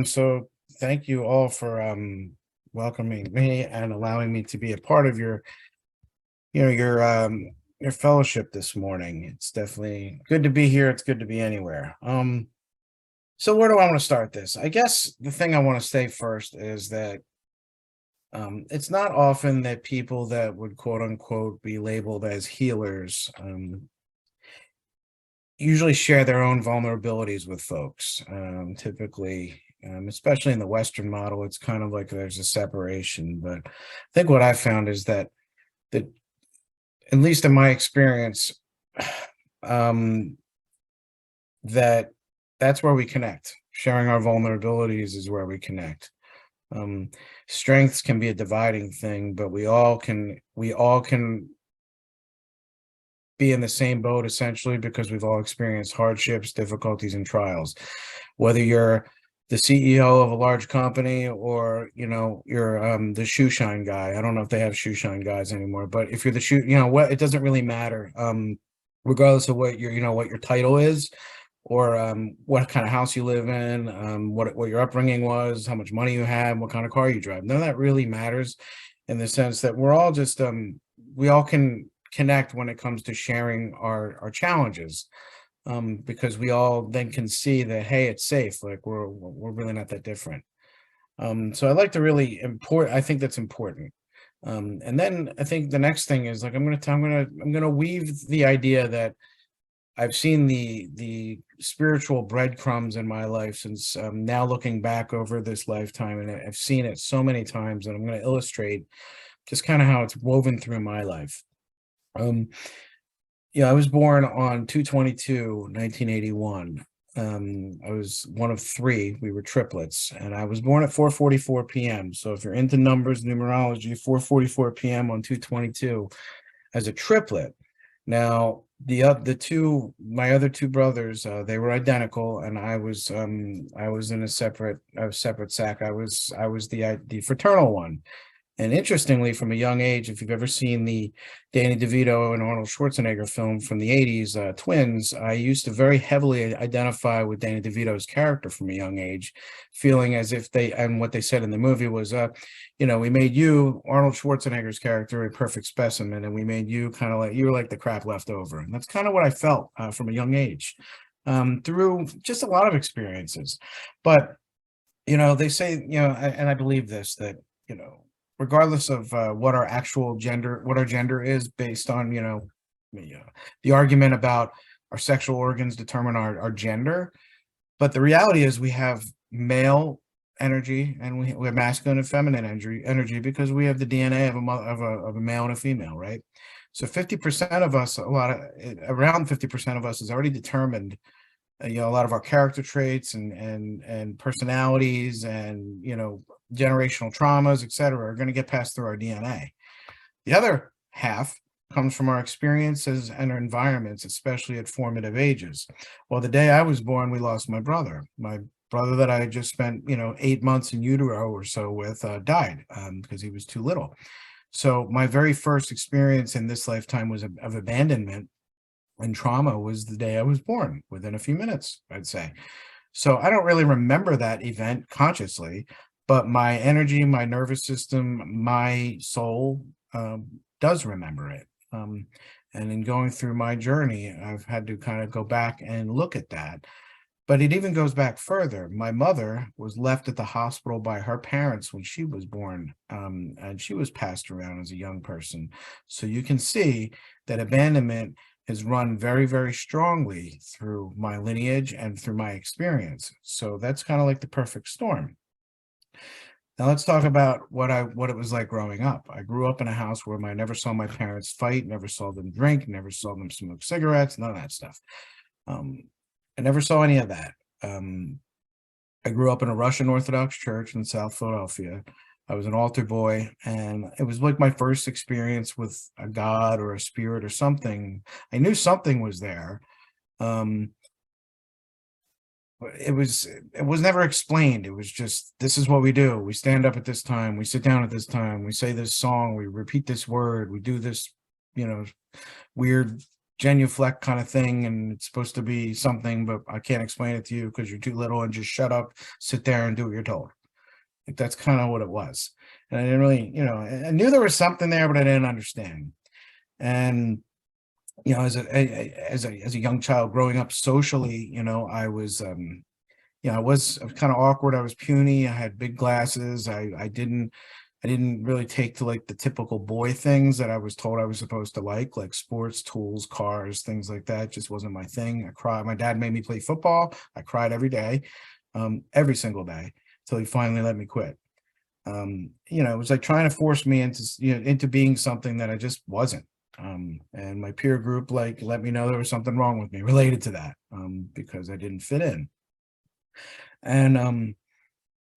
So thank you all for welcoming me and allowing me to be a part of your fellowship this morning. It's definitely good to be here. It's good to be anywhere. So where do I want to start this? I guess the thing I want to say first is that it's not often that people that would quote unquote be labeled as healers usually share their own vulnerabilities with folks. Typically, especially in the Western model, it's kind of like there's a separation. But I think what I found is that at least in my experience, um, that that's where we connect. Sharing our vulnerabilities is where we connect. Um, Strengths can be a dividing thing, but we all can be in the same boat essentially because we've all experienced hardships, difficulties, and trials. Whether you're the CEO of a large company or you're the shoe shine guy. I don't know if they have shoe shine guys anymore, but if you're the shoe, what, it doesn't really matter. Regardless of what your title is or what kind of house you live in, what your upbringing was, how much money you have, what kind of car you drive. None of that really matters in the sense that we're all just we all can connect when it comes to sharing our challenges, because we all then can see that, hey, it's safe, like we're really not that different. So I like to really I think that's important. And then I think the next thing is like I'm gonna weave the idea that I've seen the spiritual breadcrumbs in my life since, now looking back over this lifetime, and I've seen it so many times, and I'm going to illustrate just kind of how it's woven through my life. Um, yeah, I was born on 2/22/1981. I was one of three. We were triplets, and I was born at 4:44 p.m. So if you're into numbers, numerology, 4:44 p.m. on 2/22 as a triplet. Now, the two my other two brothers, they were identical, and I was in a separate sack. I was the fraternal one. And interestingly, from a young age, if you've ever seen the Danny DeVito and Arnold Schwarzenegger film from the 80s, Twins, I used to very heavily identify with Danny DeVito's character from a young age, feeling as if and what they said in the movie was, we made you, Arnold Schwarzenegger's character, a perfect specimen, and we made you kind of like, you were like the crap left over. And that's kind of what I felt from a young age, through just a lot of experiences. But they say, and I believe this, that, regardless of what our actual gender, what our gender is based on, the argument about our sexual organs determine our gender. But the reality is we have male energy and we have masculine and feminine energy because we have the DNA of a male and a female, right? So 50% of us, around 50% of us is already determined. A lot of our character traits and personalities and generational traumas, etc., are going to get passed through our DNA. The other half comes from our experiences and our environments, especially at formative ages. Well, the day I was born, we lost my brother. My brother that I had just spent 8 months in utero or so with, died because he was too little. So my very first experience in this lifetime was of abandonment and trauma was the day I was born, within a few minutes, I'd say. So I don't really remember that event consciously, but my energy, my nervous system, my soul, does remember it. And in going through my journey, I've had to kind of go back and look at that. But it even goes back further. My mother was left at the hospital by her parents when she was born, and she was passed around as a young person. So you can see that abandonment is run very, very strongly through my lineage and through my experience. So that's kind of like the perfect storm. Now let's talk about what it was like growing up. I grew up in a house where I never saw my parents fight, never saw them drink, never saw them smoke cigarettes, none of that stuff. Um, I never saw any of that. Um, I grew up in a Russian Orthodox church in South Philadelphia. I was an altar boy, and it was like my first experience with a god or a spirit or something. I knew something was there. Um, it was never explained. It was just, this is what we do. We stand up at this time, we sit down at this time, we say this song, we repeat this word, we do this, you know, weird genuflect kind of thing, and it's supposed to be something, but I can't explain it to you because you're too little, and just shut up, sit there and do what you're told. Like, that's kind of what it was. And I didn't really, I knew there was something there, but I didn't understand. And as a young child growing up socially, I was kind of awkward. I was puny. I had big glasses. I didn't really take to like the typical boy things that I was told I was supposed to like sports, tools, cars, things like that. It just wasn't my thing. I cried. My dad made me play football. I cried every single day, till he finally let me quit. It was like trying to force me into being something that I just wasn't. And my peer group like let me know there was something wrong with me related to that, because I didn't fit in. And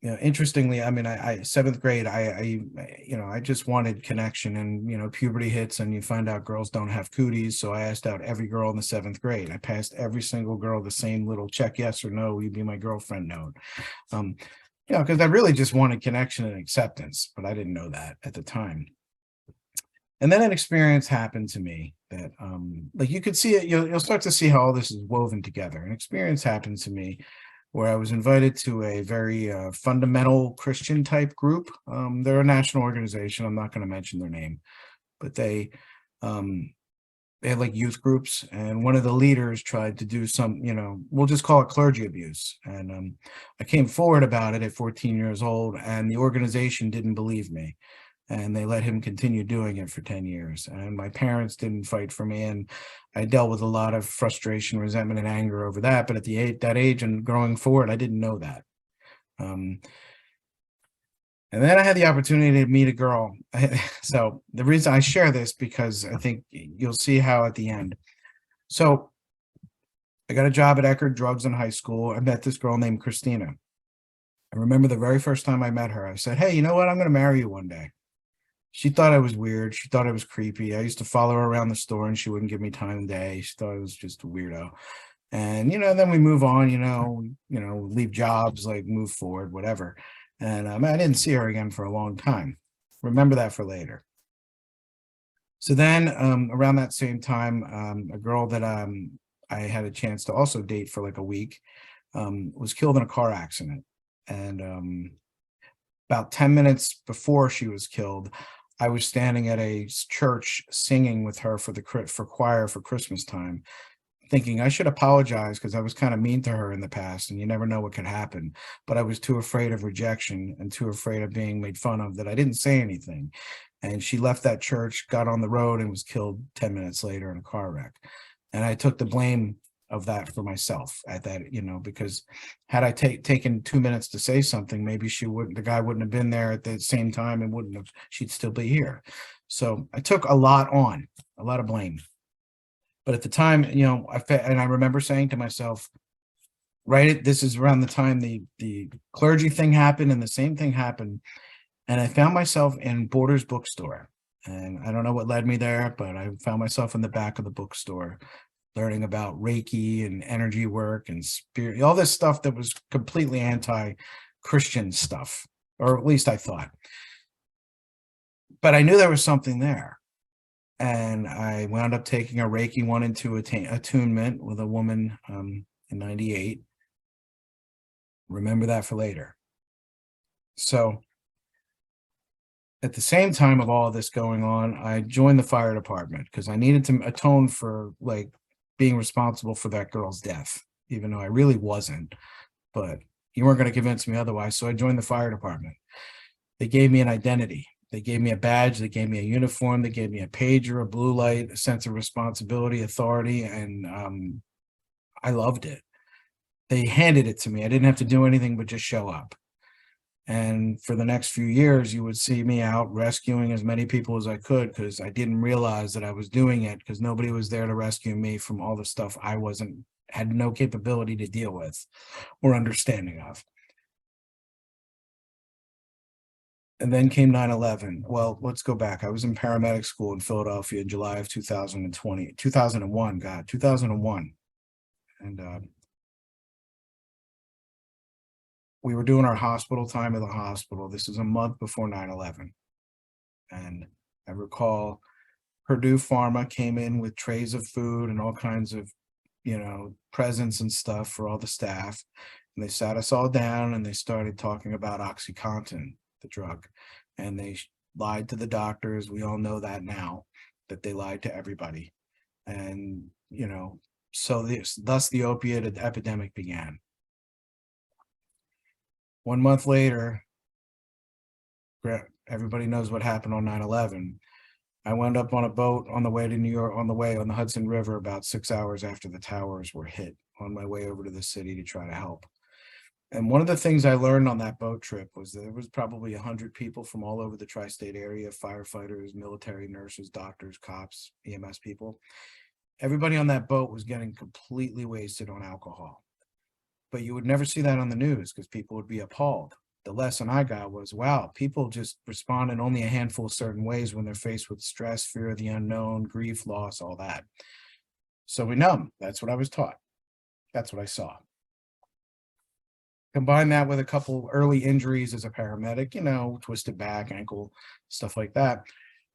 interestingly, I mean, I seventh grade, I just wanted connection, and puberty hits, and you find out girls don't have cooties. So I asked out every girl in the seventh grade. I passed every single girl the same little check, yes or no, will you be my girlfriend note. Because I really just wanted connection and acceptance, but I didn't know that at the time. And then an experience happened to me that, like, you could see it, you'll start to see how all this is woven together. An experience happened to me where I was invited to a very fundamental Christian type group. They're a national organization. I'm not going to mention their name, but they had like youth groups, and one of the leaders tried to do some, we'll just call it clergy abuse. And I came forward about it at 14 years old, and the organization didn't believe me, and they let him continue doing it for 10 years. And my parents didn't fight for me, and I dealt with a lot of frustration, resentment, and anger over that. But at that age and growing forward, I didn't know that. And then I had the opportunity to meet a girl. So the reason I share this, because I think you'll see how at the end. So I got a job at Eckerd Drugs in high school. I met this girl named Christina. I remember the very first time I met her, I said, "Hey, you know what? I'm going to marry you one day." She thought I was weird. She thought I was creepy. I used to follow her around the store, and she wouldn't give me time of day. She thought I was just a weirdo. And, then we move on, leave jobs, like move forward, whatever. And I didn't see her again for a long time. Remember that for later. So then around that same time, a girl that I had a chance to also date for like a week was killed in a car accident. And about 10 minutes before she was killed, I was standing at a church singing with her for choir for Christmas time, thinking I should apologize because I was kind of mean to her in the past, and you never know what could happen. But I was too afraid of rejection and too afraid of being made fun of that I didn't say anything. And she left that church, got on the road, and was killed 10 minutes later in a car wreck. And I took the blame of that for myself at that, because had I taken 2 minutes to say something, maybe the guy wouldn't have been there at the same time, and she'd still be here. So I took a lot of blame. But at the time, I remember saying to myself, right, this is around the time the clergy thing happened, and the same thing happened. And I found myself in Borders bookstore. And I don't know what led me there, but I found myself in the back of the bookstore learning about Reiki and energy work and spirit, all this stuff that was completely anti-Christian stuff, or at least I thought. But I knew there was something there. And I wound up taking a Reiki 1 and 2 attunement with a woman in 98. Remember that for later. So at the same time of all this going on, I joined the fire department because I needed to atone for like being responsible for that girl's death, even though I really wasn't. But you weren't going to convince me otherwise. So I joined the fire department. They gave me an identity. They gave me a badge, they gave me a uniform, they gave me a pager, a blue light, a sense of responsibility, authority, and I loved it. They handed it to me. I didn't have to do anything but just show up. And for the next few years, you would see me out rescuing as many people as I could, because I didn't realize that I was doing it because nobody was there to rescue me from all the stuff I had no capability to deal with or understanding of. And then came 9/11. Well, let's go back. I was in paramedic school in Philadelphia in July of 2001, God, 2001. And we were doing our hospital time in the hospital. This is a month before 9/11. And I recall Purdue Pharma came in with trays of food and all kinds of, presents and stuff for all the staff. And they sat us all down and they started talking about OxyContin, the drug. And they lied to the doctors. We all know that now, that they lied to everybody. And, so thus the opiate epidemic began. 1 month later, everybody knows what happened on 9/11. I wound up on a boat on the way to New York, on the Hudson River, about 6 hours after the towers were hit, on my way over to the city to try to help. And one of the things I learned on that boat trip was that there was probably 100 people from all over the tri-state area: firefighters, military, nurses, doctors, cops, EMS people. Everybody on that boat was getting completely wasted on alcohol. But you would never see that on the news because people would be appalled. The lesson I got was, wow, people just respond in only a handful of certain ways when they're faced with stress, fear of the unknown, grief, loss, all that. So we numb. That's what I was taught. That's what I saw. Combine that with a couple early injuries as a paramedic, twisted back, ankle, stuff like that.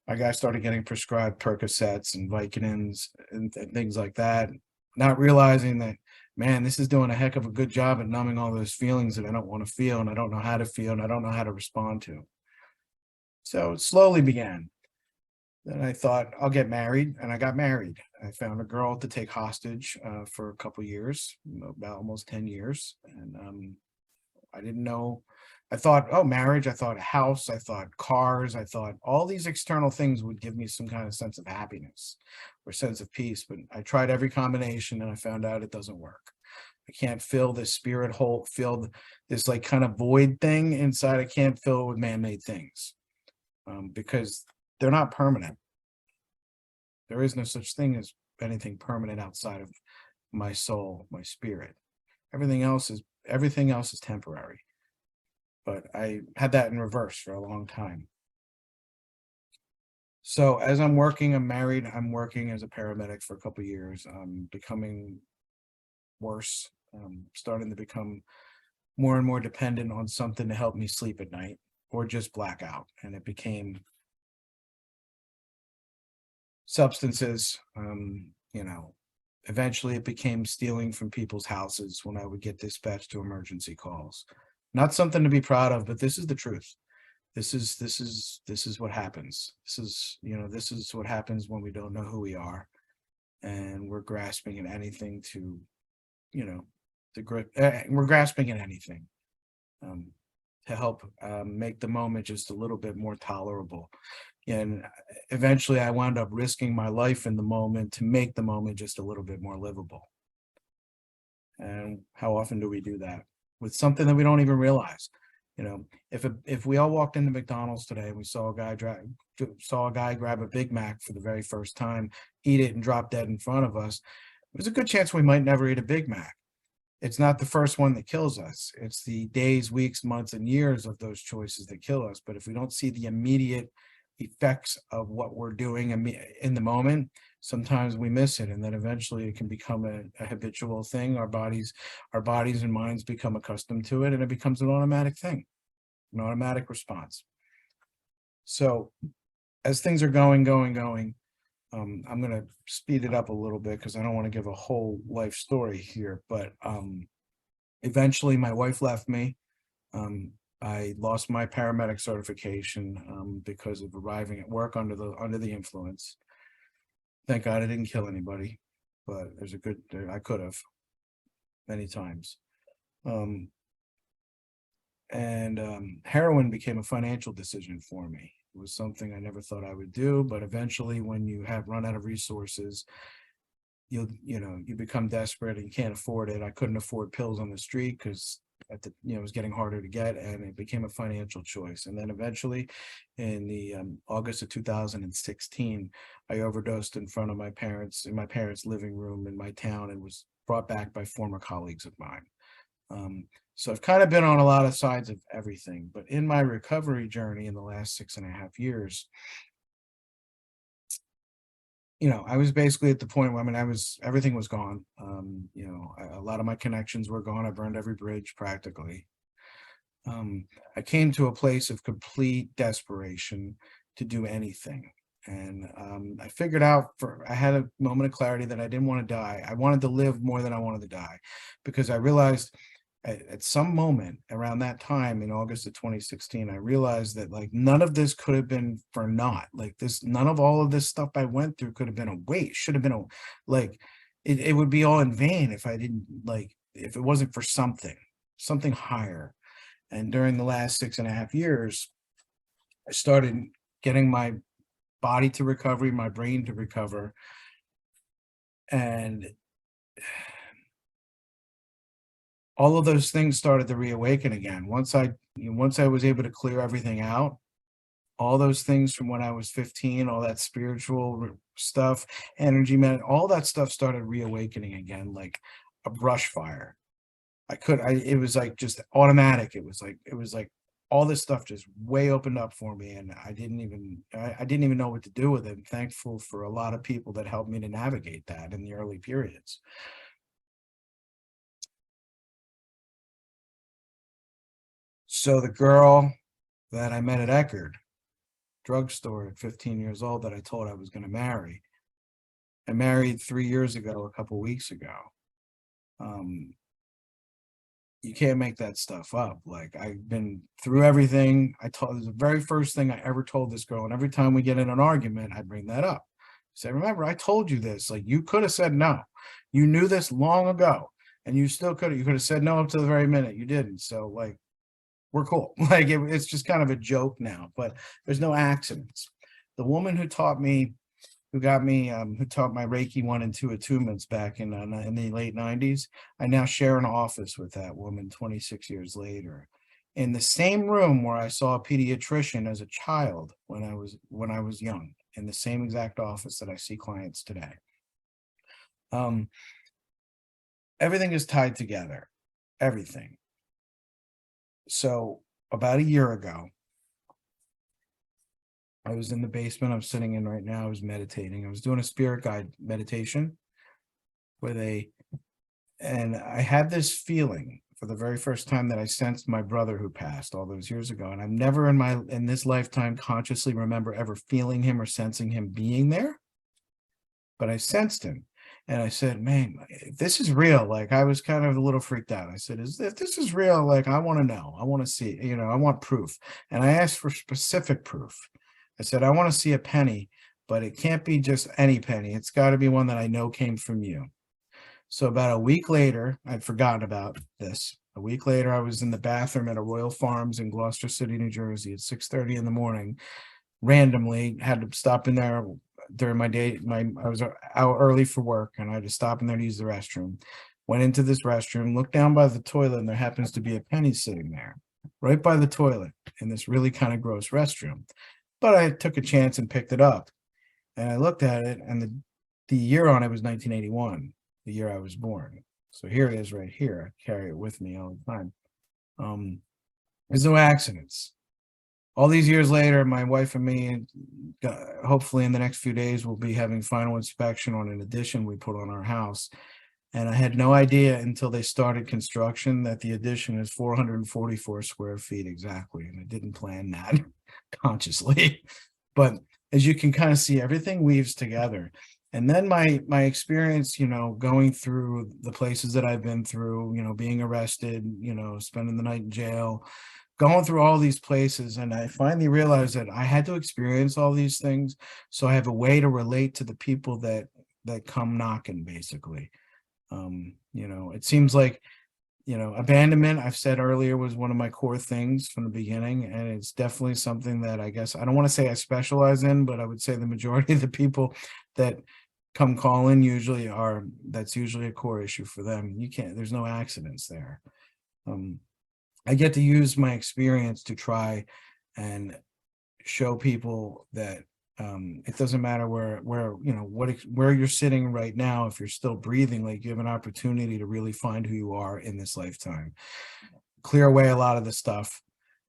My guy started getting prescribed Percocets and Vicodins and things like that, not realizing that, man, this is doing a heck of a good job at numbing all those feelings that I don't want to feel, and I don't know how to feel, and I don't know how to respond to. So it slowly began. Then I thought, I'll get married, and I got married. I found a girl to take hostage for a couple years, about almost 10 years. And I didn't know. I thought, oh, marriage. I thought a house. I thought cars. I thought all these external things would give me some kind of sense of happiness or sense of peace. But I tried every combination and I found out it doesn't work. I can't fill this spirit hole, fill this like kind of void thing inside. I can't fill it with man-made things because they're not permanent. There is no such thing as anything permanent outside of my soul, my spirit. Everything else is temporary. But I had that in reverse for a long time. So as I'm married, I'm working as a paramedic for a couple of years. I'm becoming worse, starting to become more and more dependent on something to help me sleep at night or just black out. And it became substances, eventually it became stealing from people's houses when I would get dispatched to emergency calls. Not something to be proud of, but this is the truth. This is what happens. This is what happens when we don't know who we are, and we're grasping at anything we're grasping at anything to help make the moment just a little bit more tolerable. And eventually I wound up risking my life in the moment to make the moment just a little bit more livable. And how often do we do that with something that we don't even realize? If we all walked into McDonald's today and we saw a guy grab a Big Mac for the very first time, eat it and drop dead in front of us, there's a good chance we might never eat a Big Mac. It's not the first one that kills us. It's the days, weeks, months, and years of those choices that kill us. But if we don't see the immediate effects of what we're doing in the moment, sometimes we miss it, and then eventually it can become a habitual thing. Our bodies and minds become accustomed to it, and it becomes an automatic thing, an automatic response. So as things are going, I'm going to speed it up a little bit because I don't want to give a whole life story here, but eventually my wife left me. I lost my paramedic certification because of arriving at work under the influence. Thank God I didn't kill anybody, but I could have many times. Heroin became a financial decision for me. It was something I never thought I would do, but eventually when you have run out of resources, you become desperate and you can't afford it. I couldn't afford pills on the street because it was getting harder to get, and it became a financial choice. And then eventually in the August of 2016, I overdosed in front of my parents, in my parents' living room in my town, and was brought back by former colleagues of mine. So I've kind of been on a lot of sides of everything, but in my recovery journey in the last 6.5 years, I was basically at the point where, everything was gone. A lot of my connections were gone. I burned every bridge practically. I came to a place of complete desperation to do anything. And I figured out I had a moment of clarity that I didn't want to die. I wanted to live more than I wanted to die, because I realized at some moment around that time in August of 2016, I realized that like none of this could have been for naught. Like this, none of all of this stuff I went through could have been a waste, should have been a, like, it would be all in vain if I didn't, like, if it wasn't for something higher. And during the last 6.5 years, I started getting my body to recovery, my brain to recover. And all of those things started to reawaken again. Once I was able to clear everything out, all those things from when I was 15, all that spiritual stuff, energy, man, all that stuff started reawakening again, like a brush fire. It was like just automatic. It was like all this stuff just way opened up for me, and I didn't even know what to do with it. I'm thankful for a lot of people that helped me to navigate that in the early periods. So the girl that I met at Eckerd drugstore at 15 years old that I told I was going to marry, I married 3 years ago, a couple weeks ago. You can't make that stuff up. Like, I've been through everything. It was the very first thing I ever told this girl, and every time we get in an argument, I bring that up. Say, remember, I told you this. Like, you could have said no. You knew this long ago, and you still could have. You could have said no up to the very minute. You didn't. So, like, we're cool. Like, it's just kind of a joke now, but there's no accidents. The woman who taught me, who taught my Reiki 1 and 2 attunements back in the late 90s. I now share an office with that woman 26 years later, in the same room where I saw a pediatrician as a child when I was young, in the same exact office that I see clients today. Everything is tied together, everything. So about a year ago, I was in the basement I'm sitting in right now. I was meditating. I was doing a spirit guide meditation and I had this feeling for the very first time that I sensed my brother who passed all those years ago. And I've never in this lifetime consciously remember ever feeling him or sensing him being there, but I sensed him. And I said, man, if this is real, like, I was kind of a little freaked out. I said, if this is real, like, I want to know, I want to see, I want proof. And I asked for specific proof. I said, I want to see a penny, but it can't be just any penny. It's got to be one that I know came from you. So about a week later, I'd forgotten about this. A week later, I was in the bathroom at a Royal Farms in Gloucester City, New Jersey at 6:30 in the morning. Randomly had to stop in there during my day. I was out early for work, and I had to stop in there to use the restroom. Went into this restroom, looked down by the toilet, and there happens to be a penny sitting there right by the toilet in this really kind of gross restroom. But I took a chance and picked it up, and I looked at it, and the year on it was 1981, the year I was born. So here it is right here. I carry it with me all the time. There's no accidents. All these years later, my wife and me, hopefully in the next few days, will be having final inspection on an addition we put on our house. And I had no idea until they started construction that the addition is 444 square feet exactly. And I didn't plan that consciously. But as you can kind of see, everything weaves together. And then my experience, going through the places that I've been through, being arrested, spending the night in jail, going through all these places. And I finally realized that I had to experience all these things, so I have a way to relate to the people that come knocking, basically. It seems like, abandonment, I've said earlier, was one of my core things from the beginning. And it's definitely something that I guess, I don't want to say I specialize in, but I would say the majority of the people that come calling that's usually a core issue for them. There's no accidents there. I get to use my experience to try and show people that it doesn't matter where you're sitting right now. If you're still breathing, like, you have an opportunity to really find who you are in this lifetime, clear away a lot of the stuff.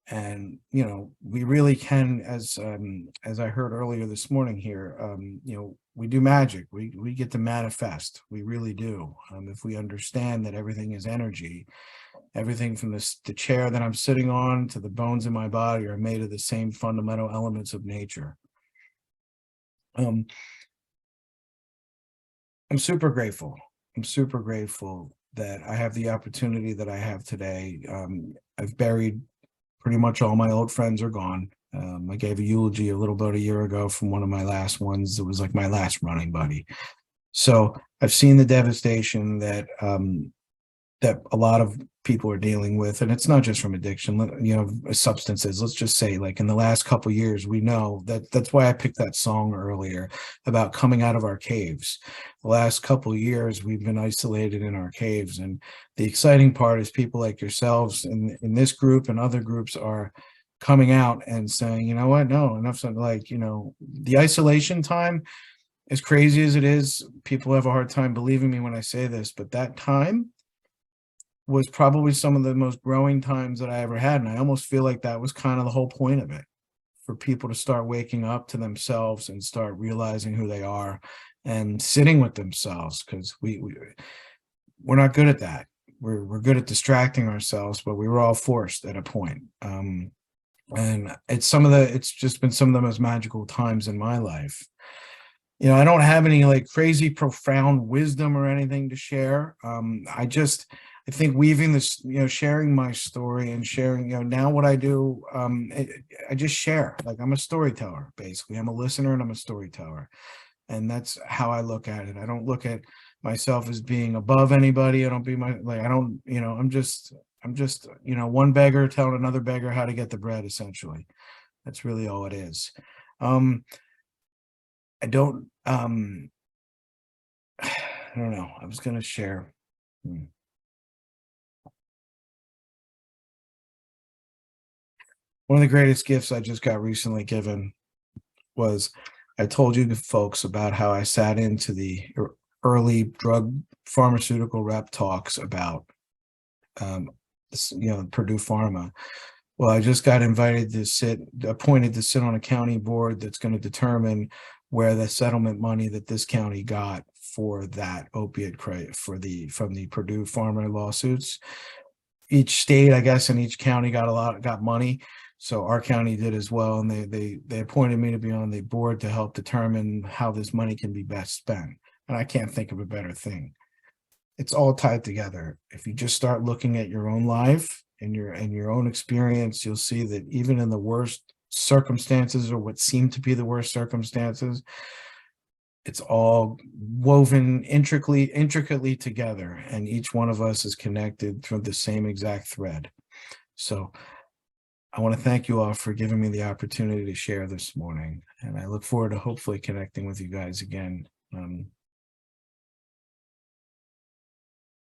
And we really can, as I heard earlier this morning here, we do magic. We get to manifest. We really do. If we understand that everything is energy, everything from the chair that I'm sitting on to the bones in my body are made of the same fundamental elements of nature. Um, I'm super grateful. I'm super grateful that I have the opportunity that I have today. I've buried pretty much all my old friends are gone. I gave a eulogy a little about a year ago from one of my last ones. It was like my last running buddy. So I've seen the devastation that a lot of people are dealing with, and it's not just from addiction, substances. Let's just say, like, in the last couple of years, we know that that's why I picked that song earlier about coming out of our caves. The last couple of years, we've been isolated in our caves, and the exciting part is people like yourselves in this group and other groups are coming out and saying, you know what, no, enough's like, the isolation time, as crazy as it is, people have a hard time believing me when I say this, but that time was probably some of the most growing times that I ever had. And I almost feel like that was kind of the whole point of it, for people to start waking up to themselves and start realizing who they are and sitting with themselves, because we're not good at that. We're good at distracting ourselves, but we were all forced at a point. And it's just been some of the most magical times in my life. I don't have any like crazy profound wisdom or anything to share. I think weaving this, sharing my story and sharing, now what I do, I just share. Like, I'm a storyteller, basically. I'm a listener and I'm a storyteller. And that's how I look at it. I don't look at myself as being above anybody. I don't be I don't, I'm just, one beggar telling another beggar how to get the bread, essentially. That's really all it is. I don't, I don't know. I was going to share. One of the greatest gifts I just got recently given was, I told you folks about how I sat into the early drug pharmaceutical rep talks about, Purdue Pharma. Well, I just got appointed to sit on a county board that's going to determine where the settlement money that this county got for that opiate credit from the Purdue Pharma lawsuits. Each state, I guess, and each county got money. So our county did as well, and they appointed me to be on the board to help determine how this money can be best spent. And I can't think of a better thing. It's all tied together. If you just start looking at your own life and your own experience, you'll see that even in the worst circumstances, or what seem to be the worst circumstances, it's all woven intricately together, and each one of us is connected through the same exact thread. So I want to thank you all for giving me the opportunity to share this morning, and I look forward to hopefully connecting with you guys again